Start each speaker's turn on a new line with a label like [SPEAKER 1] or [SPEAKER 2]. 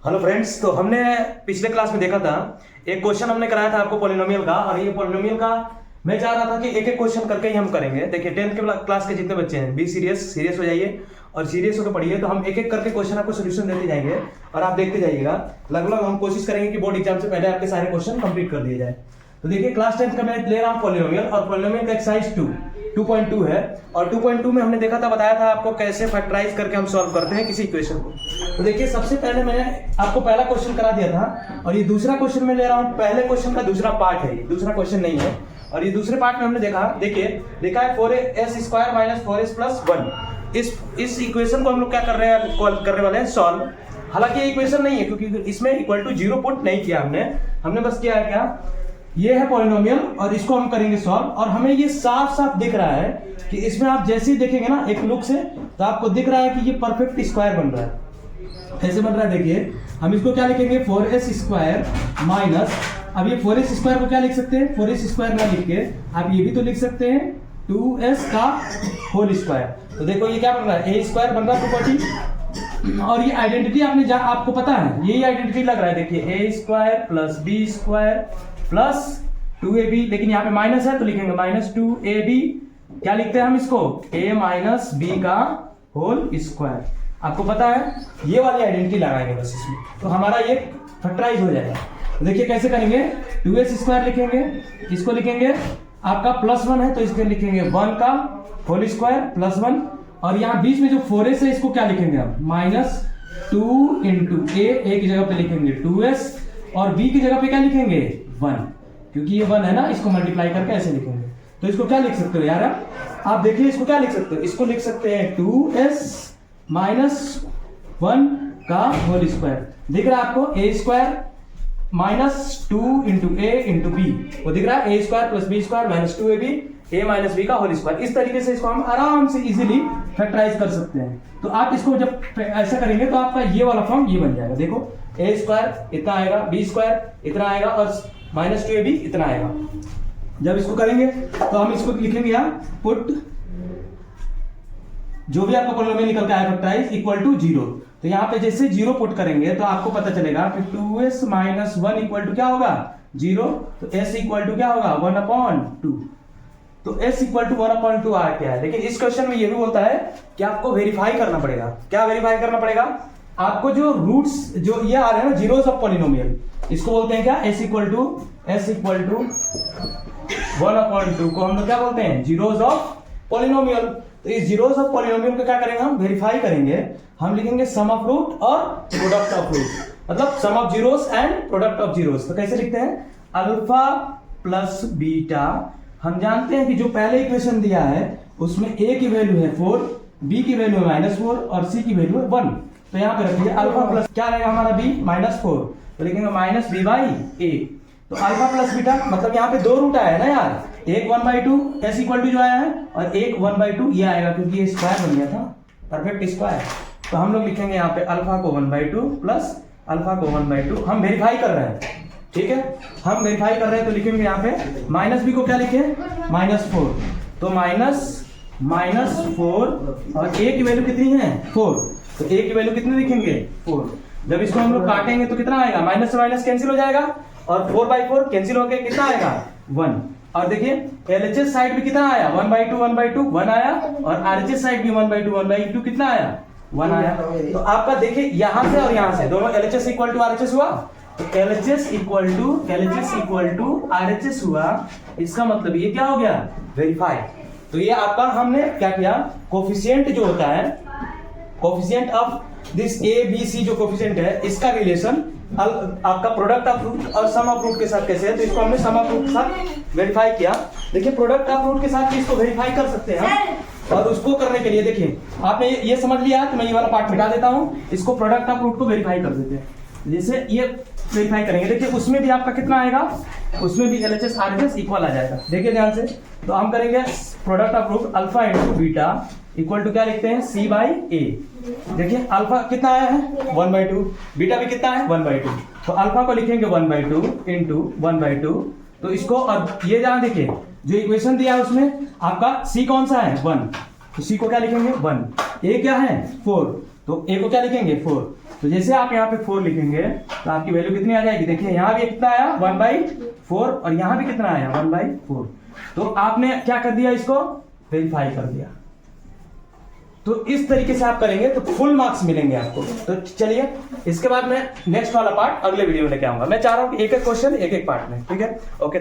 [SPEAKER 1] Hello friends, तो हमने पिछले क्लास में देखा था एक क्वेश्चन हमने कराया था आपको पॉलिनोमियल का। और ये पॉलिनोमियल का मैं चाह रहा था कि एक एक क्वेश्चन करके ही हम करेंगे। देखिए 10th के क्लास के जितने बच्चे हैं बी सीरियस हो जाइए और सीरियस होकर पढ़िए। तो हम एक एक करके क्वेश्चन आपको सोल्यूशन देते जाएंगे और आप देखते जाइएगा। लगभग हम कोशिश करेंगे कि बोर्ड एग्जाम से पहले आपके सारे क्वेश्चन कंप्लीट कर दिए जाए। तो देखिए क्लास 10th का मैं ले रहा हूँ पॉलिनोमियल, और पॉलिनोमियल का एक्सरसाइज 2.2 है। और 2.2 में हमने देखा था, बताया था आपको कैसे फैक्टराइज करके हम सॉल्व करते हैं किसी इक्वेशन को। तो देखिए सबसे पहले मैंने आपको पहला क्वेश्चन करा दिया था, और ये दूसरा क्वेश्चन मैं ले रहा हूँ। पहले क्वेश्चन का दूसरा पार्ट है, ये दूसरा क्वेश्चन नहीं है। और ये दूसरे पार्ट में हमने देखिए लिखा है 4s² - 4s + 1। इस इक्वेशन को हम लोग क्या करने वाले हैं, सॉल्व। हालांकि ये इक्वेशन नहीं है क्योंकि इसमें इक्वल टू 0 पुट नहीं किया हमने बस किया है क्या, ये है पॉलिनोमियल और इसको हम करेंगे सॉल्व। और हमें ये साफ साफ दिख रहा है कि इसमें आप जैसे ही देखेंगे ना एक लुक से, तो आपको दिख रहा है कि ये परफेक्ट स्क्वायर बन रहा है। कैसे बन रहा है देखिए, हम इसको क्या लिखेंगे 4s² माइनस, अब ये 4s² को क्या लिख सकते हैं, 4s² ना लिख के आप ये भी तो लिख सकते हैं 2s का होल स्क्वायर। तो देखो ये क्या बन रहा है, a² बन रहा है 240। और ये आइडेंटिटी आपको पता है, यही आइडेंटिटी लग रहा है। देखिए a² + b² प्लस 2ab, लेकिन यहाँ पे माइनस है तो लिखेंगे -2ab। क्या लिखते हैं हम इसको, a - b का होल स्क्वायर। आपको पता है ये वाली आइडेंटिटी लगाएंगे बस इसमें, तो हमारा ये फैक्टराइज हो जाएगा। तो देखिए कैसे करेंगे, 2s² लिखेंगे, इसको लिखेंगे आपका +1 है तो इसके लिखेंगे 1 का होल स्क्वायर +1। और यहाँ बीच में जो 4s है इसको क्या लिखेंगे हम, -2 × a की जगह पे लिखेंगे 2s, और b की जगह पे क्या लिखेंगे 1, क्योंकि ये 1 है ना, इसको मल्टीप्लाई करके ऐसे लिखेंगे। तो इसको क्या लिख सकते हो यार, आप देखिए इसको क्या लिख सकते हो, इसको लिख सकते हैं 2s - 1 का होल स्क्वायर। दिख रहा है आपको, a² - 2 × a × b, वो दिख रहा है a² + b² - 2ab a - b का होल स्क्वायर। इस तरीके से इसको हम आराम से इजीली फैक्टराइज कर सकते हैं। तो आप इसको जब ऐसा करेंगे तो आपका ये वाला फॉर्म ये बन जाएगा। देखो a² इतना आएगा, b² इतना आएगा और -2ab इतना आएगा। जब इसको करेंगे तो हम इसको लिखेंगे यहाँ पुट जो भी आपका पॉलिनोमियल निकल के आया फैक्टराइज = 0। तो यहाँ पे जैसे 0 पुट करेंगे तो आपको पता चलेगा कि 2s - 1 = क्या होगा 0, तो s = क्या होगा 1/2। तो s = 1/2 आ क्या है। लेकिन इस क्वेश्चन में ये भी बोलता है कि आपको वेरीफाई करना पड़ेगा। क्या वेरीफाई करना पड़ेगा, आपको जो रूट्स जो ये आ रहे हैं ना, जीरोस ऑफ पॉलिनोमियल, इसको बोलते हैं क्या, s = 1/2 को हम लोग क्या बोलते हैं, जीरोस ऑफ पॉलिनोमियल। तो इस जीरोस ऑफ पॉलिनोमियल को क्या करेंगे, हम वेरीफाई करेंगे। हम लिखेंगे सम ऑफ रूट और प्रोडक्ट ऑफ रूट, मतलब sum of zeros and product of zeros. तो कैसे लिखते हैं, अल्फा प्लस बीटा। हम जानते हैं कि जो पहले इक्वेशन दिया है उसमें a की वैल्यू है 4, b की वैल्यू है -4 और c की वैल्यू है 1। तो यहाँ पे रखिए अल्फा प्लस क्या रहेगा हमारा b -4, तो लिखेंगे -b/a। तो अल्फा प्लस बीटा मतलब यहाँ पे 2 रूट आया है ना यार, एक 1/2 s = जो आया है और एक 1/2 ये आएगा क्योंकि ये स्क्वायर बन गया था, परफेक्ट स्क्वायर। तो हम लोग लिखेंगे यहाँ पे अल्फा को 1/2 प्लस अल्फा को 1/2। हम वेरीफाई कर रहे हैं, ठीक है, हम वेरीफाई कर रहे हैं। तो लिखेंगे यहाँ पे -b को क्या लिखे -4, तो -4 और a की वैल्यू कितनी है 4, तो a की वैल्यू कितनी लिखेंगे 4। जब इसको हम लोग काटेंगे तो कितना आएगा, माइनस से माइनस कैंसिल हो जाएगा और 4/4 कैंसिल होकर कितना आएगा 1। और देखिए LHS साइड भी कितना आया 1/2 1 आया, और RHS साइड भी 1/2 कितना आया 1 आया। तो आपका देखिए यहाँ से और यहाँ से दोनों LHS = RHS हुआ, तो LHS = RHS हुआ। इसका मतलब ये क्या हो गया, वेरीफाई। तो ये आपका हमने क्या किया, कोफिशिएंट जो होता है, coefficient of this a b c जो कोफिशिएंट है, इसका रिलेशन आपका प्रोडक्ट ऑफ रूट और सम ऑफ रूट के साथ कैसे है, तो इसको हमने सम ऑफ रूट के साथ वेरीफाई किया। देखिए प्रोडक्ट ऑफ रूट के साथ भी इसको वेरीफाई कर सकते हैं। और उसको करने के लिए देखिए आपने ये समझ लिया तो मैं ये वाला पार्ट मिटा देता हूँ, इसको प्रोडक्ट ऑफ रूट को वेरीफाई कर देते हैं। जैसे ये वेरीफाई करेंगे, देखिए उसमें भी आपका कितना आएगा, उसमें भी LHS RHS इक्वल आ जाएगा। देखिए ध्यान से, तो हम करेंगे product of root alpha × beta = क्या लिखते हैं c/a। देखिए अल्फा कितना आया है 1/2, बीटा भी कितना है 1/2, तो अल्फा को लिखेंगे 1/2 × 1/2। तो इसको, और ये जहां देखिए जो इक्वेशन दिया है उसमें आपका c कौन सा है 1, तो c को क्या लिखेंगे 1, a क्या है 4, तो a को क्या लिखेंगे 4, तो तो जैसे आप यहाँ पे 4 लिखेंगे तो आपकी वैल्यू कितनी आ जाएगी, देखिए यहाँ भी कितना आया 1/4 और यहाँ भी कितना आया 1/4। तो आपने क्या कर दिया, इसको वेरीफाई कर दिया। तो इस तरीके से आप करेंगे तो फुल मार्क्स मिलेंगे आपको। तो चलिए इसके बाद मैं नेक्स्ट वाला पार्ट अगले वीडियो में लेके आऊंगा। मैं चाह रहा हूँ कि एक एक क्वेश्चन एक एक पार्ट में, ठीक है। ओके।